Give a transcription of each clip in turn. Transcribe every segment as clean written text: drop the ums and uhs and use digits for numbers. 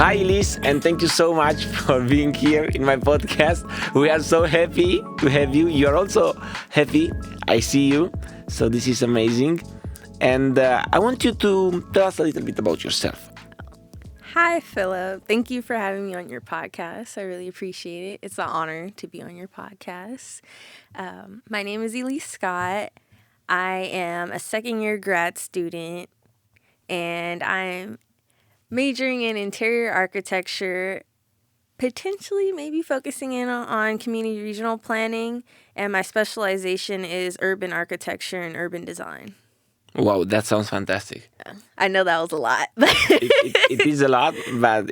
Hi, Ellyse, and thank you so much for being here in my podcast. We are so happy to have you. You're also happy. I see you. So this is amazing. And I want you to tell us a little bit about yourself. Hi, Philip. Thank you for having me on your podcast. I really appreciate it. It's an honor to be on your podcast. My name is Ellyse Scott. I am a second-year grad student, and I'm majoring in interior architecture, potentially maybe focusing in on community regional planning, and my specialization is urban architecture and urban design. Wow, that sounds fantastic. I know that was a lot. It is a lot, but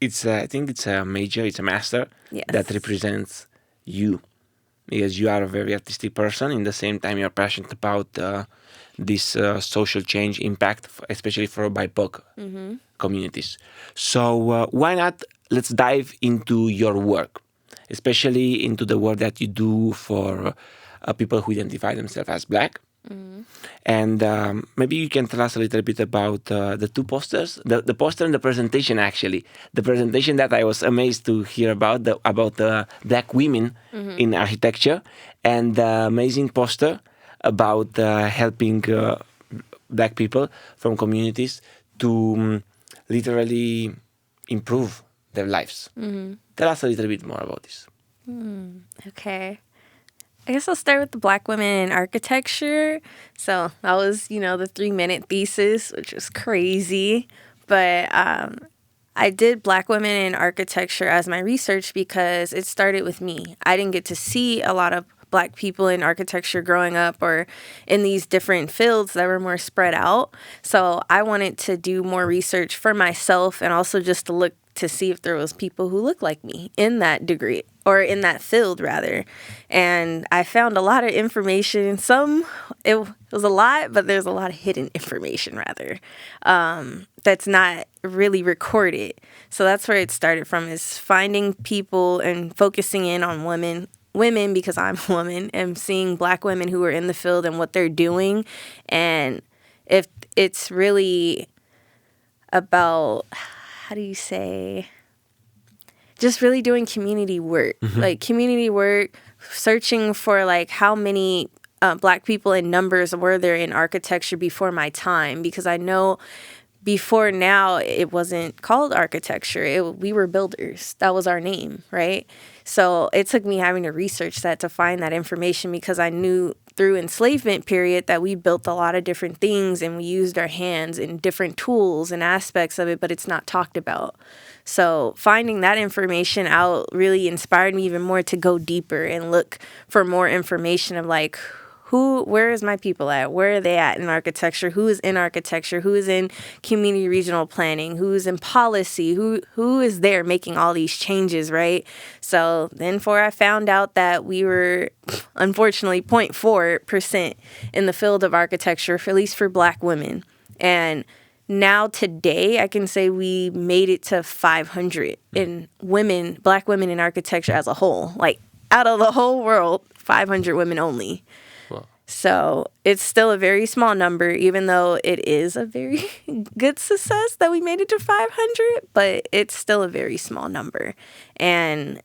it's I think it's a major, it's a master Yes. that represents you. Because you are a very artistic person. In the same time, you're passionate about this social change impact, especially for BIPOC communities. So why not? Let's dive into your work, especially into the work that you do for people who identify themselves as Black. And maybe you can tell us a little bit about the two posters, the poster and the presentation, actually. The presentation that I was amazed to hear about, about the Black women in architecture, and the amazing poster about helping Black people from communities to literally improve their lives. Tell us a little bit more about this. Okay. I guess I'll start with the Black women in architecture. So that was, the 3-minute thesis, which was crazy. But I did Black women in architecture as my research because it started with me. I didn't get to see a lot of Black people in architecture growing up or in these different fields that were more spread out. So I wanted to do more research for myself and also just to look to see if there was people who looked like me in that degree or in that field rather. And I found a lot of information. It was a lot, but there's a lot of hidden information rather, that's not really recorded. So that's where it started from, is finding people and focusing in on women because I'm a woman, and seeing Black women who are in the field and what they're doing. And if it's really about, how do you say, just really doing community work, like community work, searching for like how many Black people in numbers were there in architecture before my time, because I know before now it wasn't called architecture. We were builders. That was our name, right? So it took me having to research that to find that information, because I knew through enslavement period that we built a lot of different things and we used our hands in different tools and aspects of it, but it's not talked about. So finding that information out really inspired me even more to go deeper and look for more information of like, where is my people at? Where are they at in architecture? Who is in architecture? Who is in community regional planning? Who is in policy? Who is there making all these changes, right? So then I found out that we were, unfortunately, 0.4% in the field of architecture, at least for Black women. And now today, I can say we made it to 500 in women, Black women in architecture as a whole. Like out of the whole world, 500 women only. So it's still a very small number, even though it is a very good success that we made it to 500, but it's still a very small number. And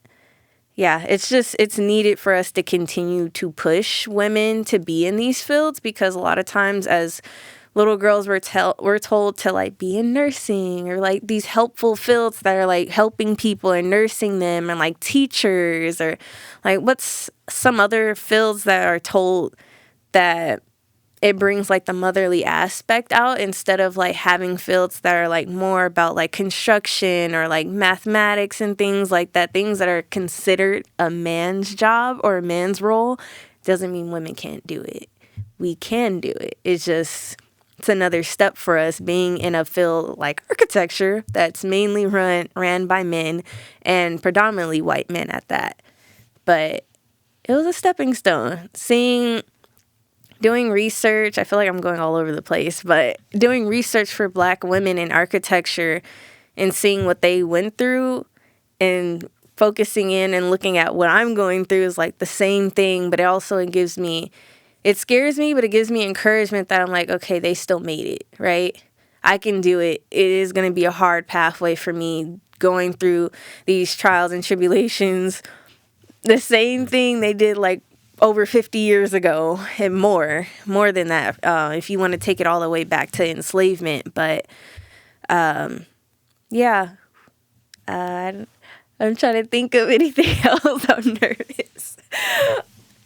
yeah, it's needed for us to continue to push women to be in these fields, because a lot of times as little girls we're told to like be in nursing or like these helpful fields that are like helping people and nursing them, and like teachers, or like what's some other fields that are told that it brings like the motherly aspect out, instead of like having fields that are like more about like construction or like mathematics and things like that, things that are considered a man's job or a man's role. Doesn't mean women can't do it. We can do it. It's another step for us being in a field like architecture that's mainly ran by men, and predominantly white men at that. But it was a stepping stone. Doing research, I feel like I'm going all over the place, but doing research for Black women in architecture and seeing what they went through and focusing in and looking at what I'm going through is like the same thing, but it scares me, but it gives me encouragement that I'm like, okay, they still made it, right? I can do it. It is going to be a hard pathway for me going through these trials and tribulations, the same thing they did like over 50 years ago and more than that, if you want to take it all the way back to enslavement. But yeah, I'm trying to think of anything else. I'm nervous.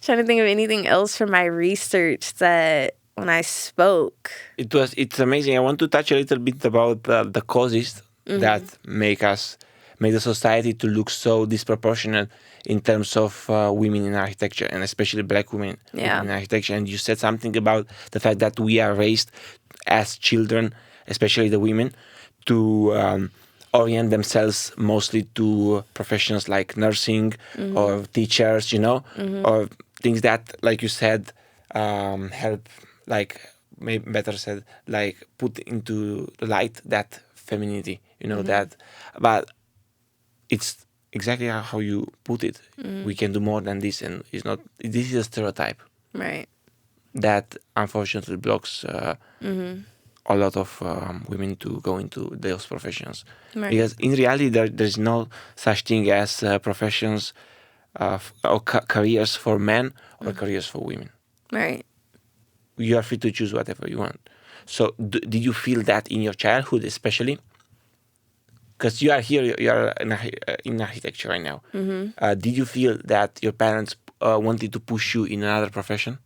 Trying to think of anything else from my research that when I spoke. It's amazing. I want to touch a little bit about the causes that make the society to look so disproportionate in terms of women in architecture, and especially black women in architecture. And you said something about the fact that we are raised as children, especially the women, to orient themselves mostly to professions like nursing or teachers, or things that, like you said, help, like, maybe better said, like put into the light that femininity, that. But it's exactly how you put it. We can do more than this, and it's not. This is a stereotype, Right. that unfortunately blocks a lot of women to go into those professions. Right. Because in reality, there's no such thing as professions or careers for men or careers for women. Right. You are free to choose whatever you want. So did you feel that in your childhood, especially? Because you are here, you are in architecture right now. Did you feel that your parents wanted to push you in another profession?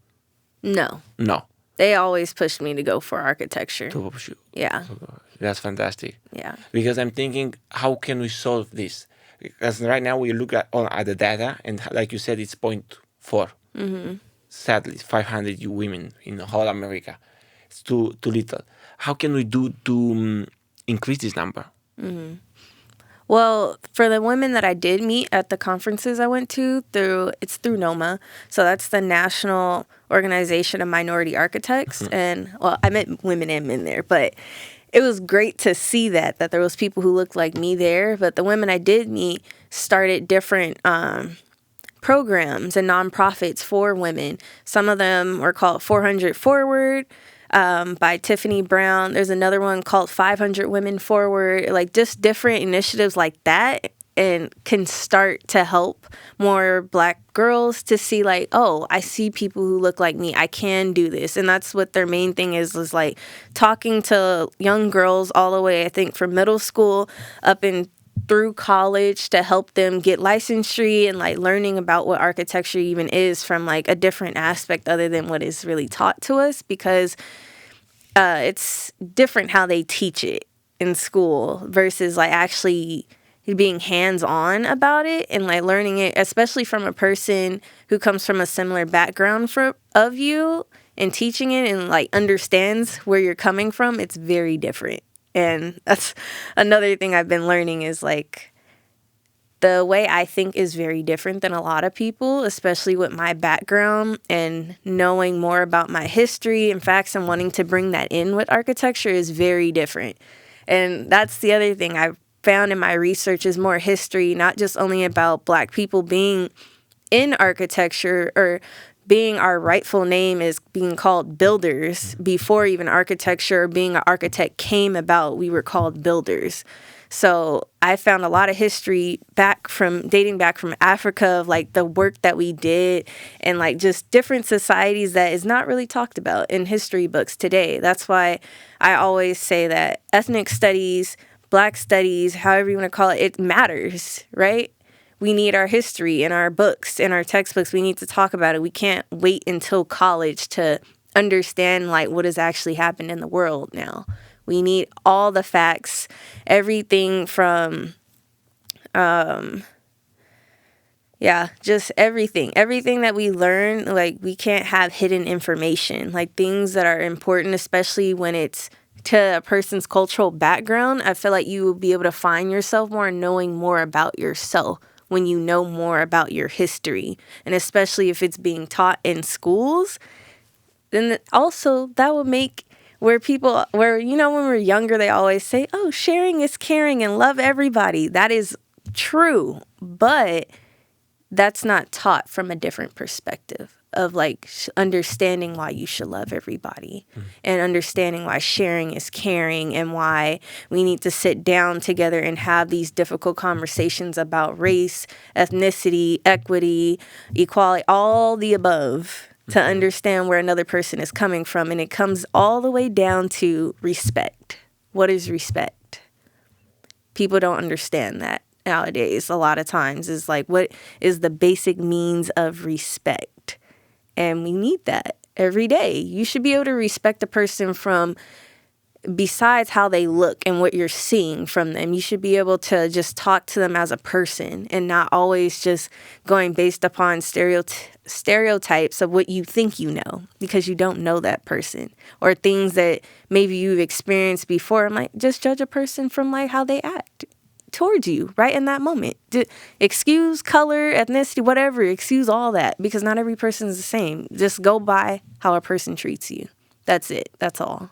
No. No. They always pushed me to go for architecture. To push you. Yeah. That's fantastic. Yeah. Because I'm thinking, how can we solve this? Because right now we look at the data, and like you said, it's 0.4. Sadly, 500 women in whole America. It's too little. How can we do to increase this number? Well, for the women that I did meet at the conferences I went to, it's through NOMA. So that's the National Organization of Minority Architects. And, well, I met women and men there, but it was great to see that there was people who looked like me there. But the women I did meet started different programs and nonprofits for women. Some of them were called 400 Forward, by Tiffany Brown. There's another one called 500 Women Forward, like just different initiatives like that, and can start to help more Black girls to see like, oh, I see people who look like me. I can do this. And that's what their main thing is like talking to young girls all the way, I think, from middle school up in through college to help them get licensure and like learning about what architecture even is from like a different aspect other than what is really taught to us, because it's different how they teach it in school versus like actually being hands-on about it and like learning it, especially from a person who comes from a similar background of you, and teaching it and like understands where you're coming from. It's very different. And that's another thing I've been learning is like the way I think is very different than a lot of people, especially with my background and knowing more about my history and facts and wanting to bring that in with architecture is very different. And that's the other thing I've found in my research is more history, not just only about Black people being in architecture or being our rightful name is being called builders. Before even architecture or being an architect came about, we were called builders. So I found a lot of history dating back from Africa of like the work that we did and like just different societies that is not really talked about in history books today. That's why I always say that ethnic studies, Black studies, however you want to call it, it matters, right? We need our history in our books, in our textbooks. We need to talk about it. We can't wait until college to understand like what has actually happened in the world now. We need all the facts, everything from, just everything. Everything that we learn, like we can't have hidden information, like things that are important, especially when it's to a person's cultural background. I feel like you will be able to find yourself more knowing more about yourself when you know more about your history. And especially if it's being taught in schools, then also that will make when we're younger, they always say, oh, sharing is caring and love everybody. That is true, but that's not taught from a different perspective of like understanding why you should love everybody and understanding why sharing is caring and why we need to sit down together and have these difficult conversations about race, ethnicity, equity, equality, all the above, to understand where another person is coming from. And it comes all the way down to respect. What is respect? People don't understand that nowadays. A lot of times is like, what is the basic means of respect? And we need that every day. You should be able to respect a person from besides how they look and what you're seeing from them. You should be able to just talk to them as a person and not always just going based upon stereotypes of what you think you know, because you don't know that person, or things that maybe you've experienced before. Like, just judge a person from like how they act towards you right in that moment. Excuse color, ethnicity, whatever. Excuse all that, because not every person is the same. Just go by how a person treats you. That's it. That's all.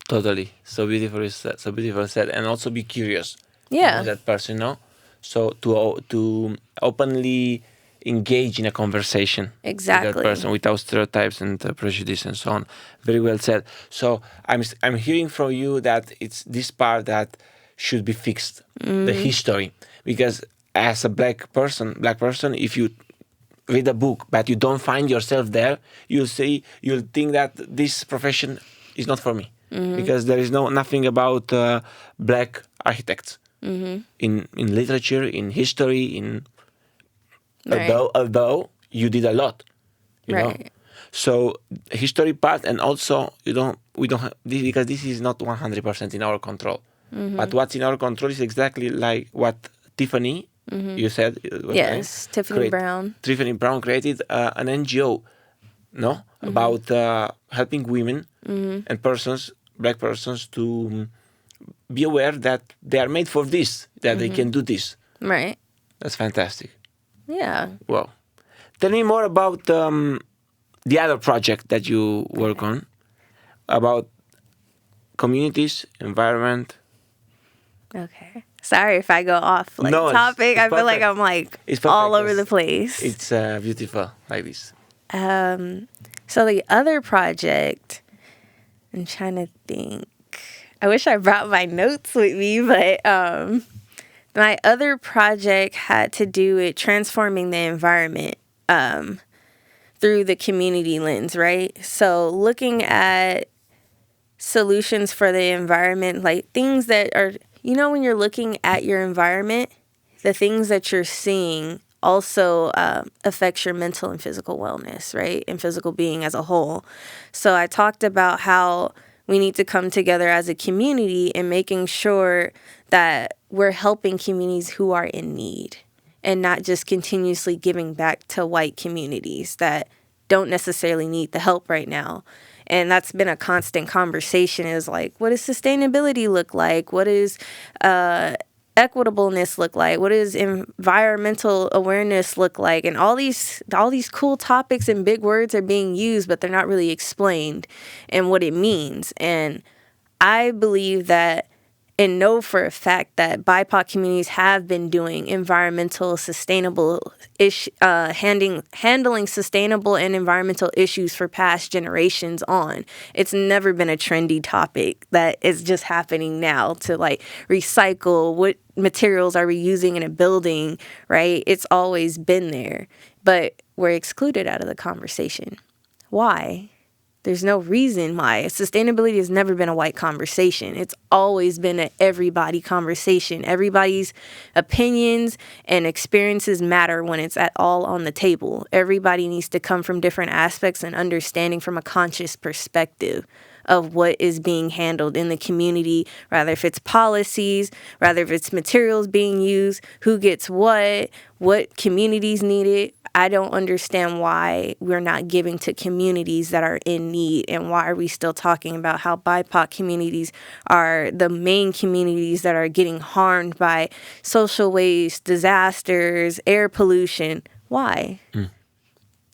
Totally. So beautifully said. So beautiful said. And also be curious. Yeah. About that person, no? So to openly engage in a conversation with that Exactly. person without stereotypes and prejudice and so on. Very well said. So I'm hearing from you that it's this part that should be fixed, the history, because as a black person, if you read a book but you don't find yourself there, you'll think that this profession is not for me, because there is nothing about black architects in literature, in history, in Right. although you did a lot, you know. Right. So history part, and also we don't have this, because this is not 100% in our control. But what's in our control is exactly like what Tiffany, you said. Yes, Tiffany Brown. Tiffany Brown created an NGO, no, about helping women and black persons, to be aware that they are made for this, that they can do this. Right. That's fantastic. Yeah. Wow. Tell me more about the other project that you work on, about communities, environment. Okay. Sorry if I go off No, topic. it's I feel like perfect. I'm like It's perfect. all over the place. It's beautiful like this. So the other project, I'm trying to think. I wish I brought my notes with me, but my other project had to do with transforming the environment through the community lens, right? So looking at solutions for the environment, like things that are, when you're looking at your environment, the things that you're seeing also affects your mental and physical wellness, right? And physical being as a whole. So I talked about how we need to come together as a community and making sure that we're helping communities who are in need, and not just continuously giving back to white communities that don't necessarily need the help right now. And that's been a constant conversation, is like, what does sustainability look like? What is equitableness look like? What does environmental awareness look like? And all these cool topics and big words are being used, but they're not really explained and what it means. And I believe that, and know for a fact, that BIPOC communities have been doing environmental sustainable handling sustainable and environmental issues for past generations on. It's never been a trendy topic that is just happening now, to like recycle. What materials are we using in a building, right? It's always been there, but we're excluded out of the conversation. Why? There's no reason why. Sustainability has never been a white conversation. It's always been an everybody conversation. Everybody's opinions and experiences matter when it's at all on the table. Everybody needs to come from different aspects and understanding from a conscious perspective of what is being handled in the community, rather if it's policies, rather if it's materials being used, who gets what communities need it. I don't understand why we're not giving to communities that are in need, and why are we still talking about how BIPOC communities are the main communities that are getting harmed by social waste, disasters, air pollution. Why?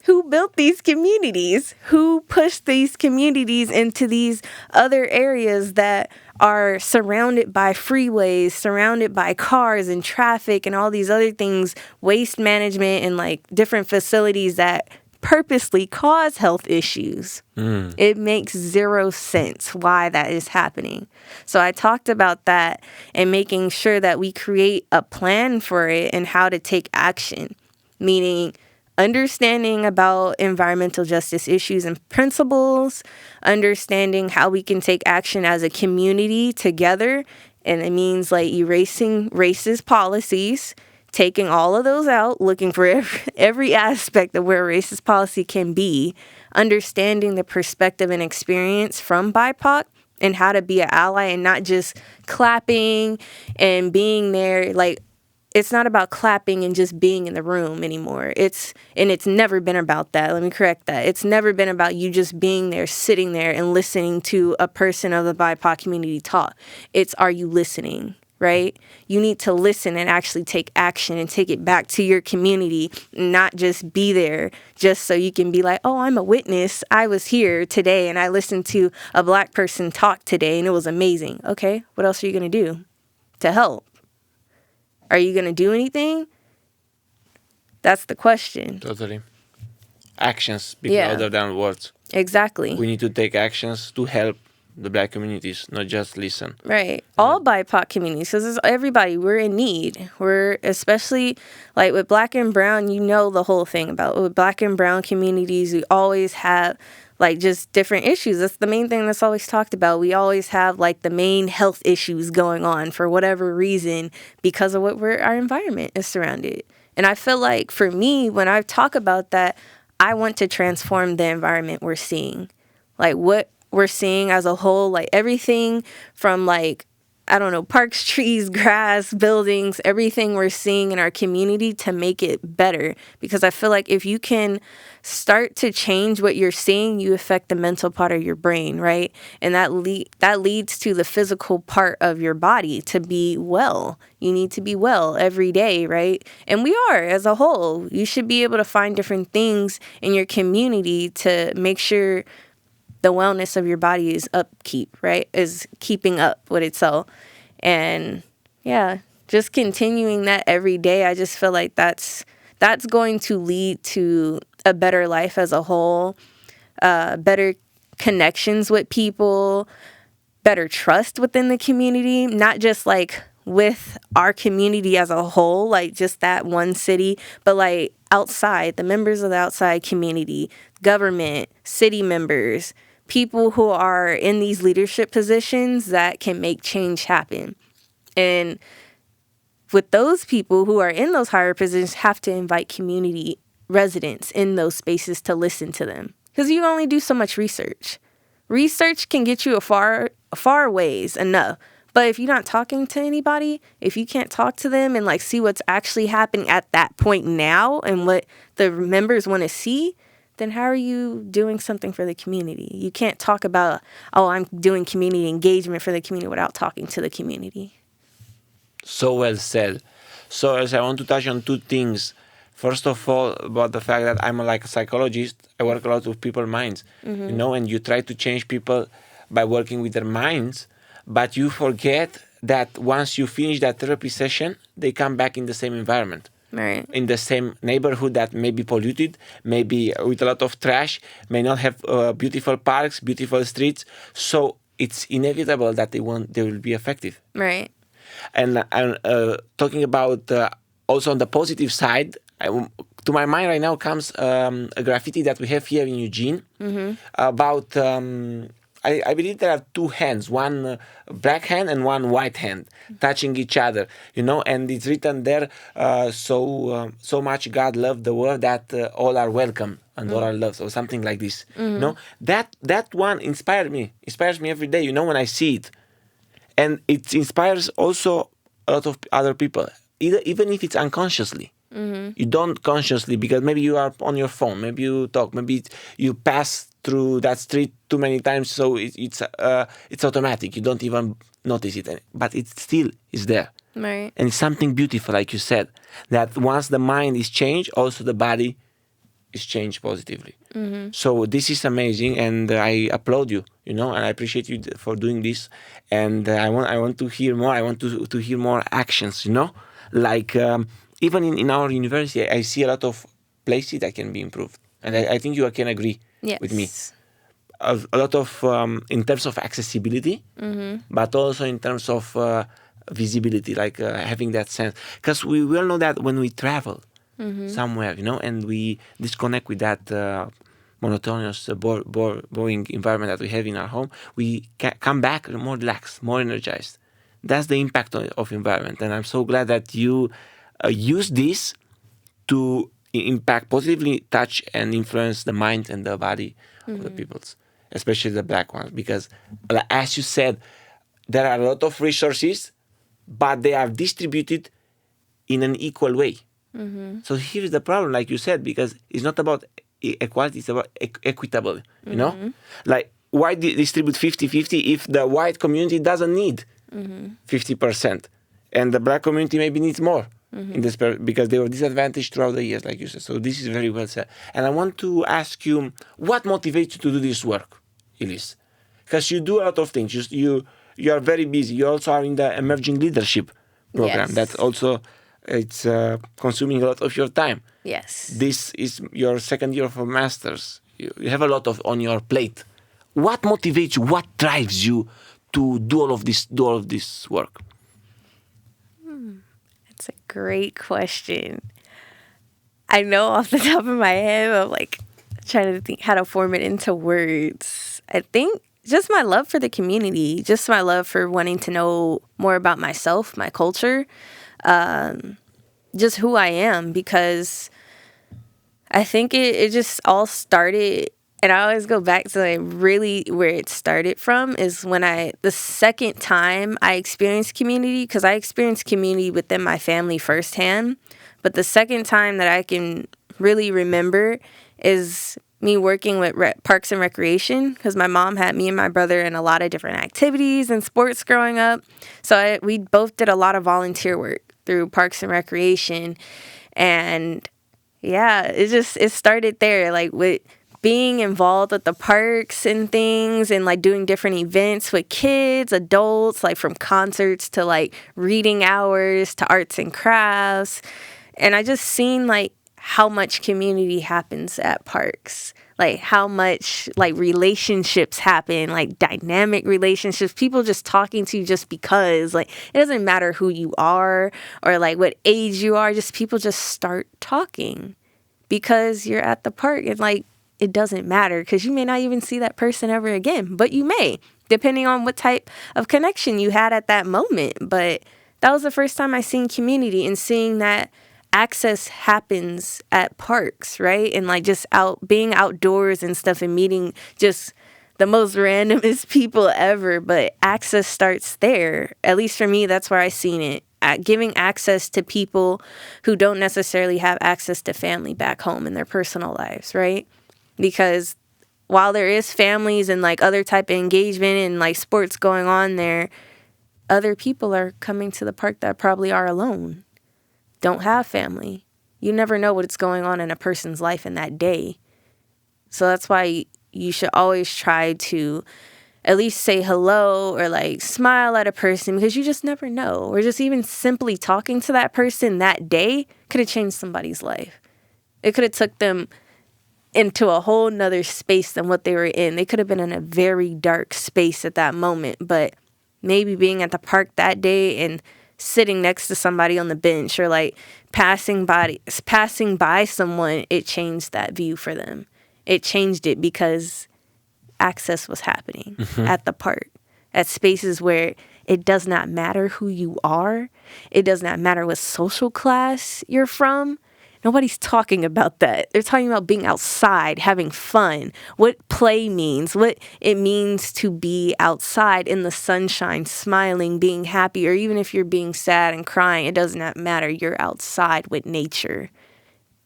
Who built these communities? Who pushed these communities into these other areas that are surrounded by freeways, surrounded by cars and traffic and all these other things, waste management and like different facilities that purposely cause health issues. It makes zero sense why that is happening. So I talked about that and making sure that we create a plan for it and how to take action, meaning understanding about environmental justice issues and principles, understanding how we can take action as a community together. And it means like erasing racist policies, taking all of those out, looking for every aspect of where racist policy can be, understanding the perspective and experience from BIPOC and how to be an ally and not just clapping and being there. Like, it's not about clapping and just being in the room anymore. It's never been about that. Let me correct that. It's never been about you just being there, sitting there and listening to a person of the BIPOC community talk. It's, are you listening? Right? You need to listen and actually take action and take it back to your community, not just be there just so you can be like, oh, I'm a witness. I was here today and I listened to a Black person talk today and it was amazing. Okay, what else are you going to do to help? Are you going to do anything? That's the question. Totally. Actions speak louder than words. Exactly. We need to take actions to help the Black communities, not just listen. Right. All BIPOC communities, because everybody, we're in need. We're, especially like with Black and Brown, you know the whole thing about with Black and Brown communities, we always have like just different issues. That's the main thing that's always talked about. We always have like the main health issues going on for whatever reason because of what our environment is surrounded. And I feel like for me, when I talk about that, I want to transform the environment we're seeing. Like what we're seeing as a whole, like everything from like, I don't know, parks, trees, grass, buildings, everything we're seeing in our community to make it better. Because I feel like if you can start to change what you're seeing, you affect the mental part of your brain, right? And that leads to the physical part of your body to be well. You need to be well every day, right? And we are as a whole. You should be able to find different things in your community to make sure the wellness of your body is upkeep, right? Is keeping up with itself. And yeah, just continuing that every day, I just feel like that's going to lead to a better life as a whole, better connections with people, better trust within the community, not just like with our community as a whole, like just that one city, but like outside, the members of the outside community, government, city members, people who are in these leadership positions that can make change happen. And with those people who are in those higher positions, have to invite community residents in those spaces to listen to them. Because you only do so much research. Research can get you a far ways enough. But if you're not talking to anybody, if you can't talk to them and like see what's actually happening at that point now and what the members want to see, then how are you doing something for the community? You can't talk about, oh, I'm doing community engagement for the community without talking to the community. So well said. So as I want to touch on two things. First of all, about the fact that I'm like a psychologist, I work a lot with people's minds, you know, and you try to change people by working with their minds, but you forget that once you finish that therapy session, they come back in the same environment. Right. In the same neighborhood that may be polluted, maybe with a lot of trash, may not have beautiful parks, beautiful streets. So it's inevitable that they will be effective. Right. And talking about also on the positive side, to my mind right now comes a graffiti that we have here in Eugene about. I believe there are two hands, one black hand and one white hand, touching each other, you know, and it's written there, so much God loved the world that all are welcome and all are loved, or something like this. You know, that one inspires me every day, you know, when I see it. And it inspires also a lot of other people, even if it's unconsciously. You don't consciously, because maybe you are on your phone, maybe you talk, maybe you pass through that street too many times, so it's automatic. You don't even notice it, but it still is there. Right. And it's something beautiful, like you said, that once the mind is changed, also the body is changed positively. So this is amazing, and I applaud you, you know, and I appreciate you for doing this. And I want to hear more. I want to hear more actions, you know, like even in our university, I see a lot of places that can be improved. And I think you can agree with me. Yes. A lot of in terms of accessibility, but also in terms of visibility, like having that sense. Because we all know that when we travel somewhere, and we disconnect with that monotonous, boring environment that we have in our home, we come back more relaxed, more energized. That's the impact of environment, and I'm so glad that you use this to impact, positively touch and influence the mind and the body of the peoples, especially the black ones. Because, as you said, there are a lot of resources, but they are distributed in an equal way. So here's the problem, like you said, because it's not about equality, it's about equitable, Like, why distribute 50-50 if the white community doesn't need 50%? And the black community maybe needs more in this because they were disadvantaged throughout the years, like you said. So this is very well said. And I want to ask you, what motivates you to do this work, Ellyse? Because you do a lot of things. You are very busy. You also are in the emerging leadership program. Yes. That also it's consuming a lot of your time. Yes. This is your second year of a master's. You have a lot on your plate. What motivates you? What drives you to do all of this work? It's a great question. I know off the top of my head, I'm like trying to think how to form it into words. I think just my love for the community, just my love for wanting to know more about myself, my culture, just who I am, because I think it just all started, and I always go back to like really where it started from is when the second time I experienced community, because I experienced community within my family firsthand, but the second time that I can really remember is me working with Parks and Recreation, because my mom had me and my brother in a lot of different activities and sports growing up. So we both did a lot of volunteer work through Parks and Recreation. And yeah, it started there, like with being involved with the parks and things and like doing different events with kids, adults, like from concerts to like reading hours to arts and crafts. And I just seen like how much community happens at parks, like how much like relationships happen, like dynamic relationships, people just talking to you just because, like, it doesn't matter who you are or like what age you are, just people just start talking because you're at the park. And like, it doesn't matter because you may not even see that person ever again, but you may, depending on what type of connection you had at that moment. But that was the first time I seen community and seeing that access happens at parks, right? And like just being outdoors and stuff and meeting just the most randomest people ever. But access starts there. At least for me, that's where I seen it. Giving access to people who don't necessarily have access to family back home in their personal lives, right? Because while there is families and like other type of engagement and like sports going on there, other people are coming to the park that probably are alone, don't have family. You never know what's going on in a person's life in that day. So that's why you should always try to at least say hello or like smile at a person, because you just never know. Or just even simply talking to that person that day could have changed somebody's life. It could have took them into a whole nother space than what they were in. They could have been in a very dark space at that moment, but maybe being at the park that day and sitting next to somebody on the bench or like passing by someone, it changed that view for them. It changed it because access was happening at the park, at spaces where it does not matter who you are. It does not matter what social class you're from. Nobody's talking about that. They're talking about being outside, having fun, what play means, what it means to be outside in the sunshine, smiling, being happy, or even if you're being sad and crying, it does not matter. You're outside with nature.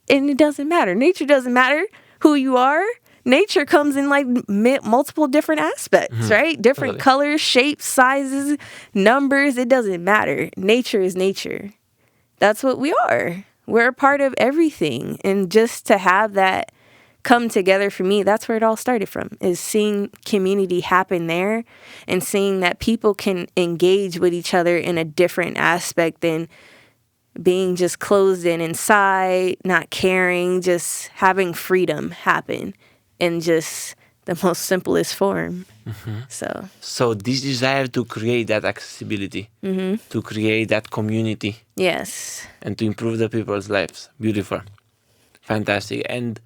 And it doesn't matter. Nature doesn't matter who you are. Nature comes in like multiple different aspects, right? Different colors, shapes, sizes, numbers. It doesn't matter. Nature is nature. That's what we are. We're a part of everything. And just to have that come together for me, that's where it all started from, is seeing community happen there and seeing that people can engage with each other in a different aspect than being just closed in inside, not caring, just having freedom happen in just the most simplest form. So this desire to create that accessibility, to create that community, Yes. and to improve the people's lives. Beautiful. Fantastic. And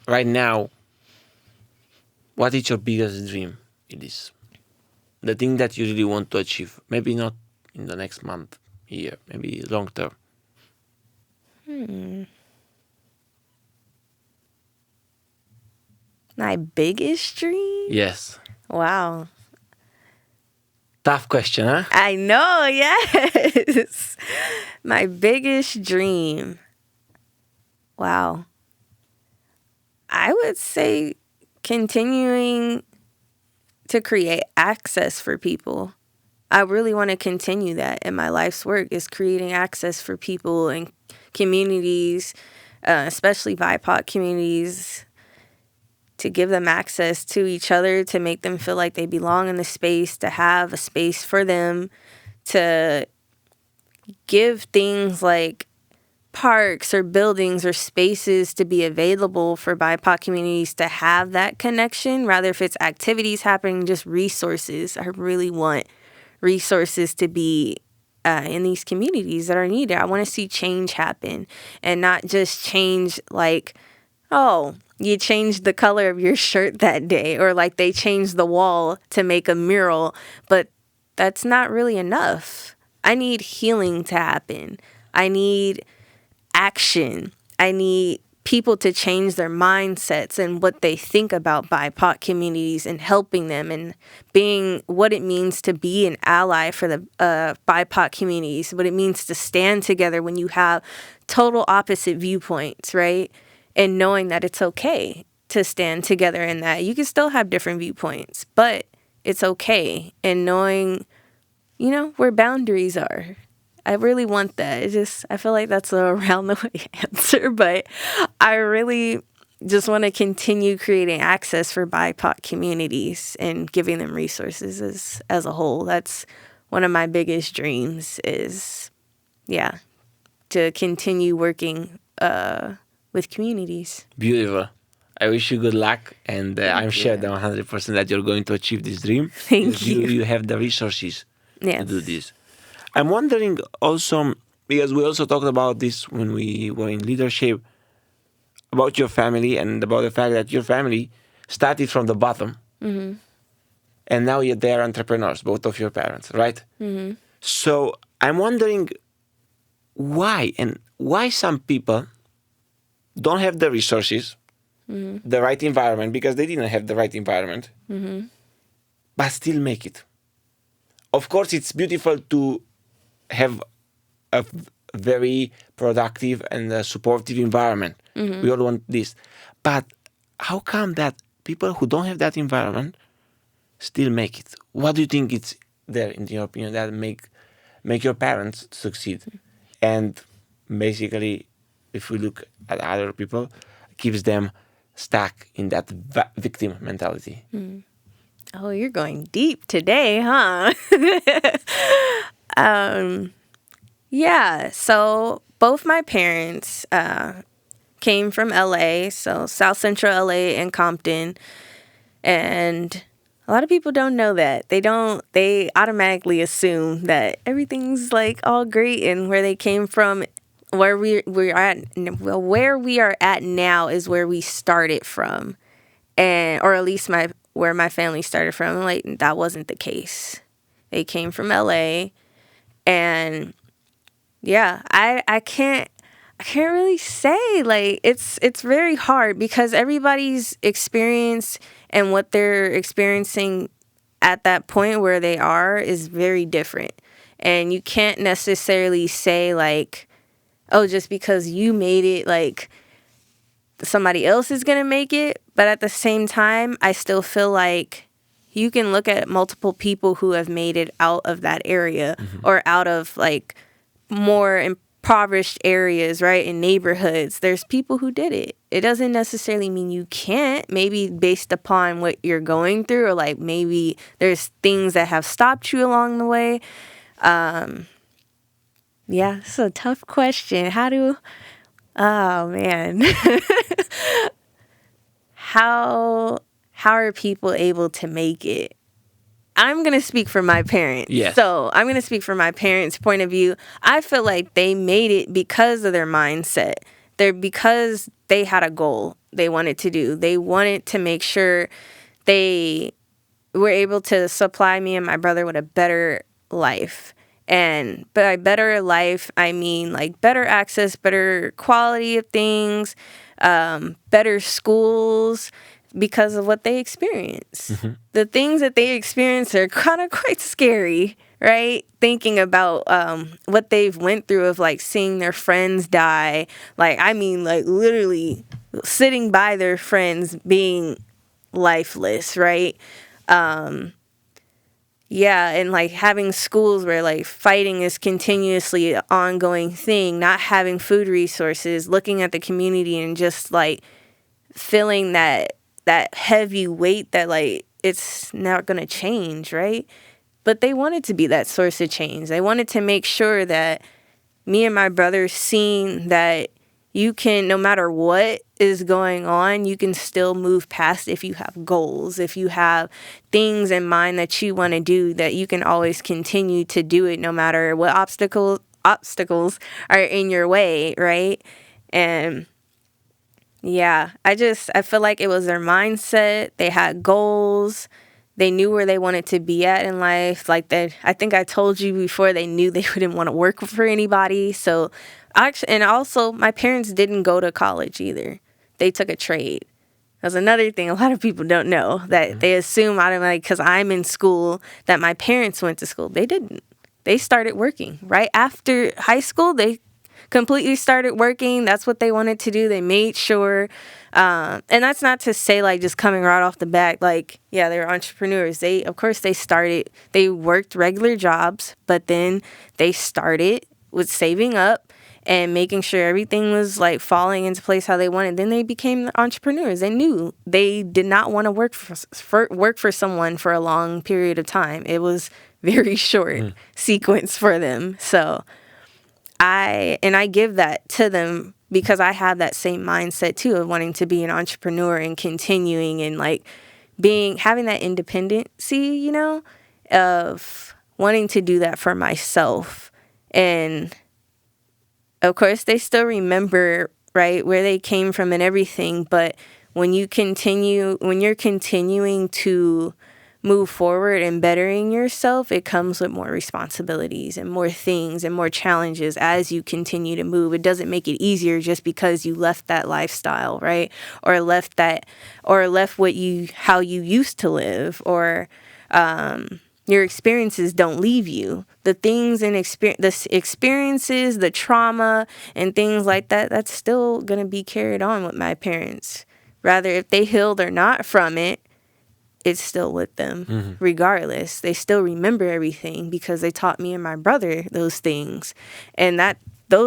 right now, what is your biggest dream? It is the thing that you really want to achieve. Maybe not in the next month, year, maybe long term. My biggest dream? Yes. Wow. Tough question, huh? I know, yes. My biggest dream. Wow. I would say continuing to create access for people. I really want to continue that in my life's work, is creating access for people and communities, especially BIPOC communities, to give them access to each other, to make them feel like they belong in the space, to have a space for them, to give things like parks or buildings or spaces to be available for BIPOC communities to have that connection, rather if it's activities happening, just resources. I really want resources to be in these communities that are needed. I want to see change happen, and not just change like, oh, you changed the color of your shirt that day, or like they changed the wall to make a mural, but that's not really enough. I need healing to happen. I need action. I need people to change their mindsets and what they think about BIPOC communities, and helping them, and being what it means to be an ally for the BIPOC communities, what it means to stand together when you have total opposite viewpoints, right? And knowing that it's okay to stand together in that. You can still have different viewpoints, but it's okay. And knowing, where boundaries are. I really want that. I feel like that's a round the way answer, but I really just want to continue creating access for BIPOC communities and giving them resources as a whole. That's one of my biggest dreams, is, to continue working with communities. Beautiful. I wish you good luck, and I'm sure that 100% that you're going to achieve this dream. Thank you. You have the resources to do Yes. this. I'm wondering also, because we also talked about this when we were in leadership, about your family and about the fact that your family started from the bottom, and now they're entrepreneurs, both of your parents, right? So I'm wondering why some people don't have the resources, the right environment, because they didn't have the right environment, but still make it. Of course, it's beautiful to have a very productive and supportive environment. We all want this. But how come that people who don't have that environment still make it? What do you think it's there, in your opinion, that make your parents succeed? And basically, if we look at other people, keeps them stuck in that victim mentality. Oh, you're going deep today, huh? Yeah, so both my parents came from LA, so South Central LA and Compton. And a lot of people don't know that. They automatically assume that everything's like all great, and where they came from, where we are at now is where we started from. Or at least where my family started from. Like, that wasn't the case. They came from LA, and I can't really say, like, it's very hard because everybody's experience and what they're experiencing at that point where they are is very different. And you can't necessarily say, like, oh, just because you made it, like, somebody else is going to make it. But at the same time, I still feel like you can look at multiple people who have made it out of that area, or out of, like, more impoverished areas, right, in neighborhoods. There's people who did it. It doesn't necessarily mean you can't, maybe based upon what you're going through, or like maybe there's things that have stopped you along the way. Yeah, it's a tough question. Oh man. how how are people able to make it? I'm going to speak for my parents. Yes. So I'm going to speak from my parents' point of view. I feel like they made it because of their mindset. Because they had a goal they wanted to do. They wanted to make sure they were able to supply me and my brother with a better life. And by better life, I mean like better access, better quality of things, better schools, because of what they experience. The things that they experience are kind of quite scary, right? Thinking about what they've went through of like seeing their friends die. Like, I mean, like literally sitting by their friends being lifeless, right? Yeah, and like having schools where like fighting is continuously an ongoing thing, not having food resources, looking at the community and just like feeling that heavy weight that like it's not going to change, right? But they wanted to be that source of change. They wanted to make sure that me and my brother seen that you can, no matter what is going on, you can still move past if you have goals, if you have things in mind that you want to do, that you can always continue to do it no matter what obstacles are in your way, right? And yeah, I feel like it was their mindset. They had goals. They knew where they wanted to be at in life. Like that, I think I told you before, they knew they wouldn't want to work for anybody. So, actually, and also my parents didn't go to college either. They took a trade. That's another thing a lot of people don't know, that they assume automatically because I'm in school that my parents went to school. They didn't. They started working right after high school. They completely started working. That's what they wanted to do. They made sure, and that's not to say like just coming right off the bat, like, yeah, they're entrepreneurs. Of course they worked regular jobs, but then they started with saving up and making sure everything was like falling into place how they wanted. Then they became entrepreneurs. They knew they did not want to work for someone for a long period of time. It was very short sequence for them. So I give that to them because I have that same mindset too of wanting to be an entrepreneur and continuing and like having that independency, of wanting to do that for myself. And of course they still remember, right, where they came from and everything, but when you're continuing to move forward and bettering yourself, it comes with more responsibilities and more things and more challenges as you continue to move. It doesn't make it easier just because you left that lifestyle, right? Or left how you used to live, or your experiences don't leave you. The things and the experiences, the trauma and things like that, that's still going to be carried on with my parents. Rather, if they healed or not from it, it's still with them regardless. They still remember everything because they taught me and my brother those things. And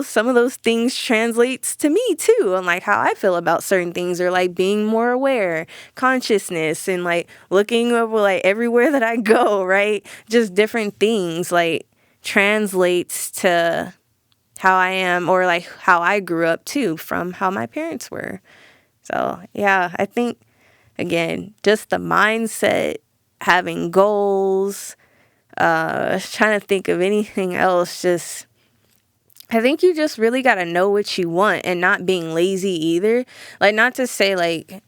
some of those things translates to me too, on like how I feel about certain things, or like being more aware, consciousness, and like looking over like everywhere that I go, right? Just different things like translates to how I am, or like how I grew up too from how my parents were. So yeah, I think again, just the mindset, having goals, trying to think of anything else. I think you just really got to know what you want and not being lazy either. Like, not to say like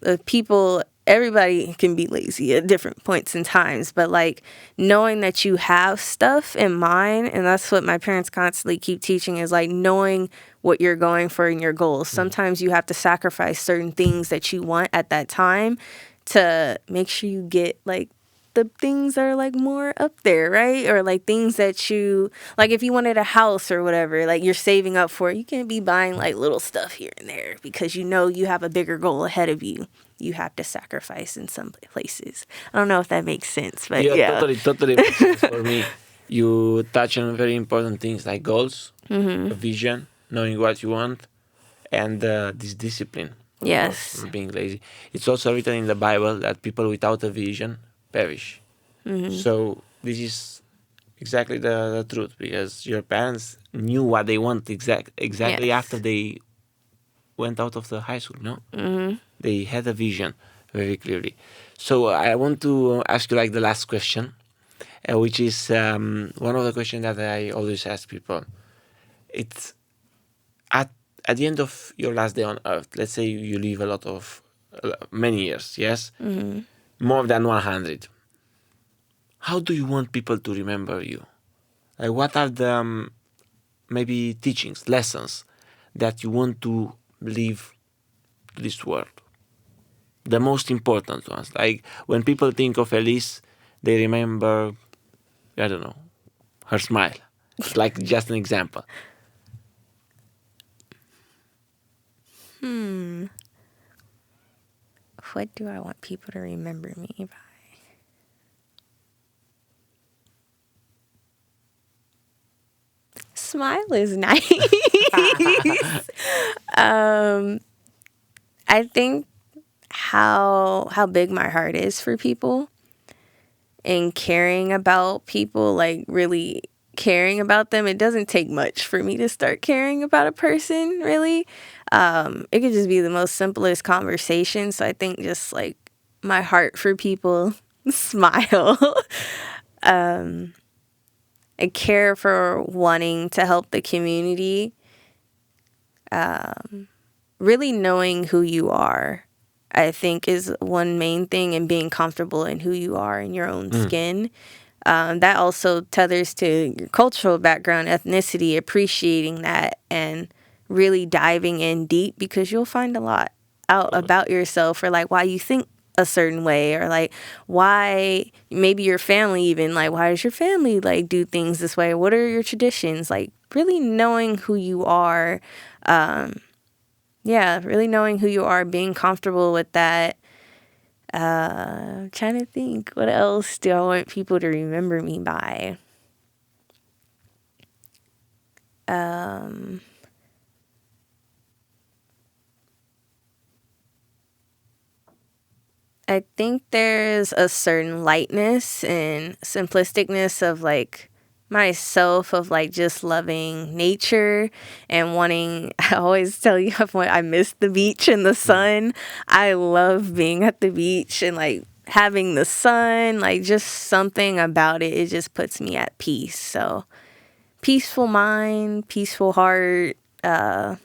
everybody can be lazy at different points in times, but like knowing that you have stuff in mind, and that's what my parents constantly keep teaching, is like knowing what you're going for in your goals. Sometimes you have to sacrifice certain things that you want at that time to make sure you get like the things that are like more up there, right? Or like things that you like, if you wanted a house or whatever, like you're saving up for it, you can't be buying like little stuff here and there because you have a bigger goal ahead of you. You have to sacrifice in some places. I don't know if that makes sense, but yeah. Totally makes sense for me. You touch on very important things like goals, a vision, knowing what you want, and this discipline. Yes. Of being lazy. It's also written in the Bible that people without a vision perish. So this is exactly the truth, because your parents knew what they want exactly after Yes. they went out of the high school. No, they had a vision very clearly. So I want to ask you like the last question, which is one of the questions that I always ask people. It's at at the end of your last day on earth. Let's say you live a lot of many years, yes, more than 100. How do you want people to remember you? Like, what are the maybe teachings, lessons that you want to leave to this world? The most important ones. Like when people think of Ellyse, they remember, I don't know, her smile. It's like just an example. What do I want people to remember me by? Smile is nice. I think how big my heart is for people and caring about people, like really caring about them. It doesn't take much for me to start caring about a person, really. It could just be the most simplest conversation. So I think just like my heart for people, smile. I care for wanting to help the community. Really knowing who you are, I think, is one main thing, and being comfortable in who you are in your own skin. That also tethers to your cultural background, ethnicity, appreciating that, and really diving in deep, because you'll find a lot out about yourself, or like why you think a certain way, or like why maybe your family, even like why does your family like do things this way? What are your traditions? Like really knowing who you are. Yeah, really knowing who you are, being comfortable with that. Trying to think, what else do I want people to remember me by? I think there's a certain lightness and simplisticness of like myself, of like just loving nature and wanting. I always tell you I miss the beach and the sun. I love being at the beach and like having the sun, like just something about it just puts me at peace. So peaceful mind, peaceful heart, a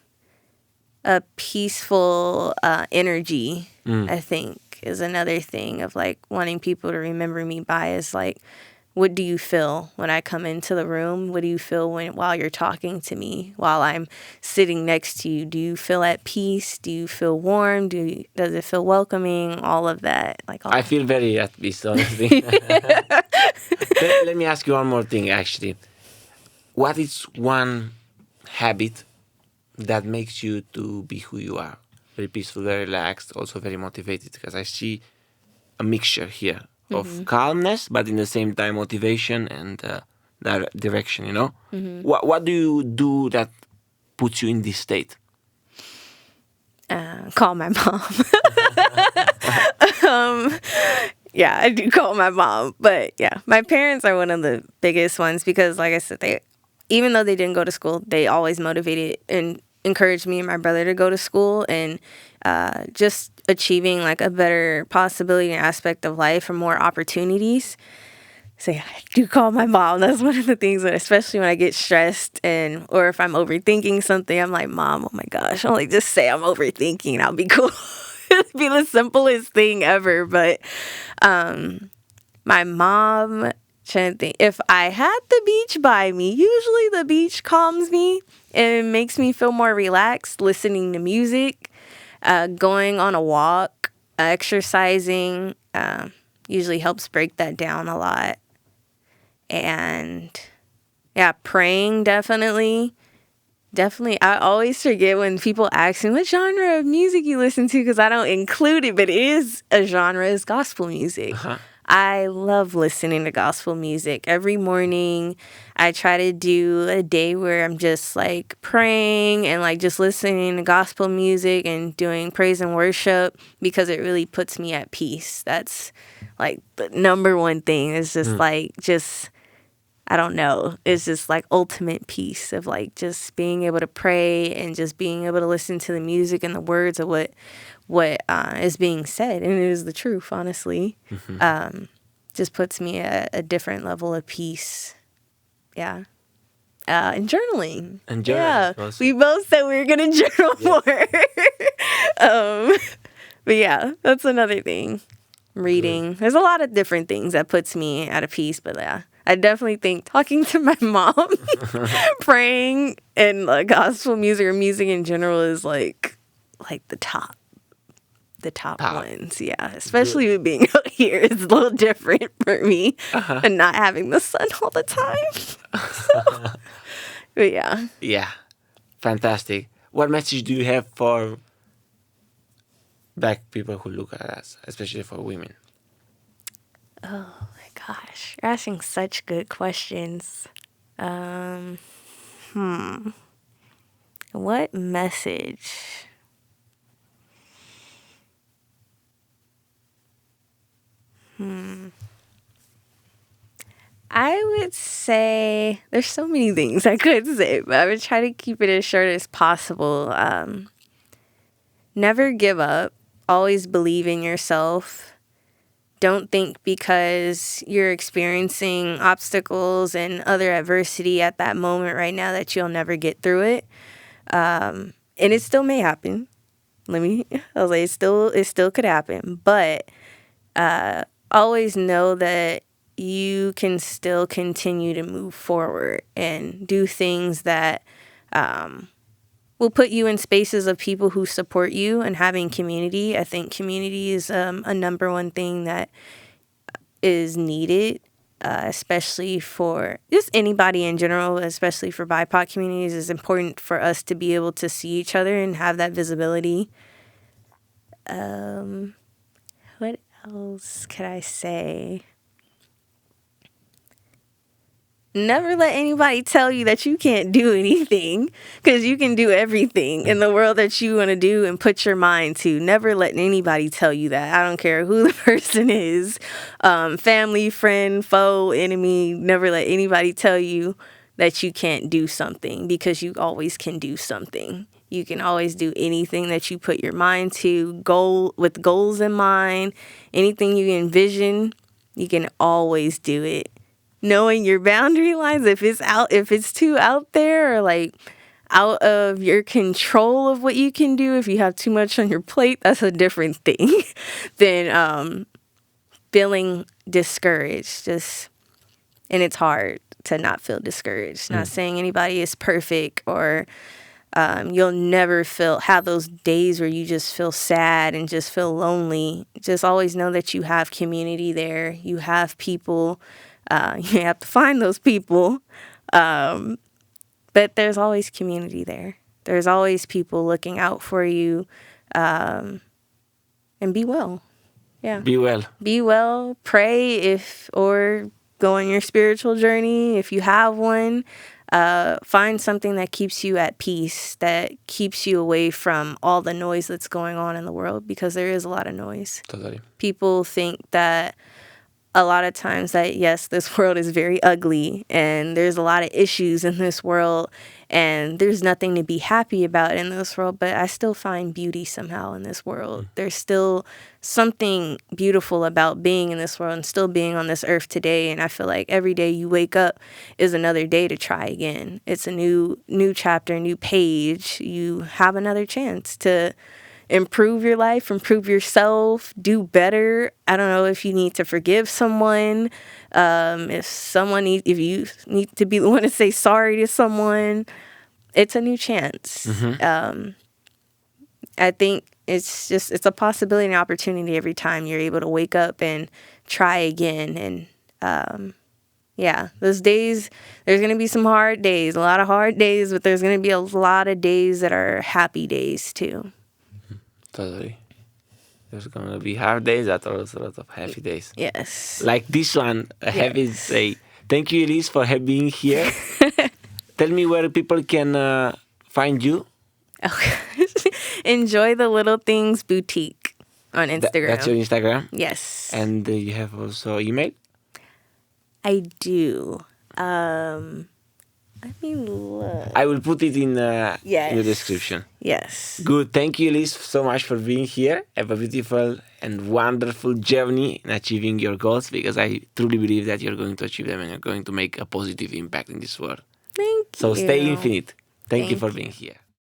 peaceful energy, I think, is another thing of like wanting people to remember me by, is like, what do you feel when I come into the room? What do you feel while you're talking to me, while I'm sitting next to you? Do you feel at peace? Do you feel warm? Does it feel welcoming? All of that. I feel very at peace, honestly. Let me ask you one more thing, actually. What is one habit that makes you to be who you are? Very peaceful, very relaxed, also very motivated, because I see a mixture here of calmness, but in the same time motivation and direction, you know? What do you do that puts you in this state? Call my mom. Yeah, I do call my mom. But yeah, my parents are one of the biggest ones, because like I said, even though they didn't go to school, they always motivated and encouraged me and my brother to go to school, and just achieving like a better possibility and aspect of life, or more opportunities. So yeah, I do call my mom. That's one of the things that, especially when I get stressed, or if I'm overthinking something, I'm like, Mom, oh my gosh, I'll like just say I'm overthinking. I'll be cool. It'd be the simplest thing ever. But my mom, trying to think, if I had the beach by me, usually the beach calms me and makes me feel more relaxed. Listening to music, going on a walk, exercising, usually helps break that down a lot. And yeah, praying, definitely. I always forget when people ask me what genre of music you listen to, because I don't include it, but it is a genre, is gospel music. I love listening to gospel music. Every morning I try to do a day where I'm just like praying and like just listening to gospel music and doing praise and worship, because it really puts me at peace. That's like the number one thing, is just like just I don't know. It's just like ultimate peace of like just being able to pray and just being able to listen to the music and the words of what is being said, and it is the truth. Honestly, just puts me at a different level of peace. Yeah. And journaling. And journaling, Yeah, also. we both said we were gonna journal more. But yeah, that's another thing. Reading. There's a lot of different things that puts me at a peace, but yeah, I definitely think talking to my mom, praying, and gospel music or music in general is like the top ones. Yeah, especially with being out here, it's a little different for me, and not having the sun all the time. So, but yeah. Yeah, fantastic. What message do you have for Black people who look at us, especially for women? Oh my gosh, you're asking such good questions. What message? I would say there's so many things I could say, but I would try to keep it as short as possible. Never give up. Always believe in yourself. Don't think because you're experiencing obstacles and other adversity at that moment right now that you'll never get through it. And it still may happen. I'll say it still could happen. But always know that you can still continue to move forward and do things that will put you in spaces of people who support you and having community. I think community is a number one thing that is needed, especially for just anybody in general, especially for BIPOC communities. It's important for us to be able to see each other and have that visibility. What else could I say? Never let anybody tell you that you can't do anything, because you can do everything in the world that you want to do and put your mind to. Never let anybody tell you that. I don't care who the person is, family, friend, foe, enemy. Never let anybody tell you that you can't do something, because you always can do something. You can always do anything that you put your mind to, with goals in mind, anything you envision, you can always do it. Knowing your boundary lines, if it's too out there or like out of your control of what you can do, if you have too much on your plate, that's a different thing than feeling discouraged. And it's hard to not feel discouraged. Not saying anybody is perfect, or you'll never have those days where you just feel sad and just feel lonely. Just always know that you have community there. You have people. You have to find those people. But there's always community there. There's always people looking out for you. And be well. Yeah. Be well. Be well. Pray or go on your spiritual journey if you have one. Find something that keeps you at peace, that keeps you away from all the noise that's going on in the world, because there is a lot of noise. Totally. People think that a lot of times that, yes, this world is very ugly and there's a lot of issues in this world and there's nothing to be happy about in this world, but I still find beauty somehow in this world. There's still something beautiful about being in this world and still being on this earth today. And I feel like every day you wake up is another day to try again. It's a new chapter, new page. You have another chance to improve your life, improve yourself, do better. I don't know if you need to forgive someone, if you need to be the one to say sorry to someone. It's a new chance. I think it's a possibility and opportunity every time you're able to wake up and try again. And those days, there's going to be some hard days, a lot of hard days, but there's going to be a lot of days that are happy days too. Totally. There's going to be hard days, that are also a lot of happy days. Yes. Like this one, a happy day. Thank you, Ellyse, for being here. Tell me where people can find you. Okay. Enjoy the Little Things Boutique on Instagram. That's your Instagram? Yes. And you have also email? I do. I mean, look. I will put it in the Yes. description. Yes. Good. Thank you, Ellyse, so much for being here. Have a beautiful and wonderful journey in achieving your goals, because I truly believe that you're going to achieve them and you're going to make a positive impact in this world. Thank you. So stay infinite. Thank you Thank for you. being here.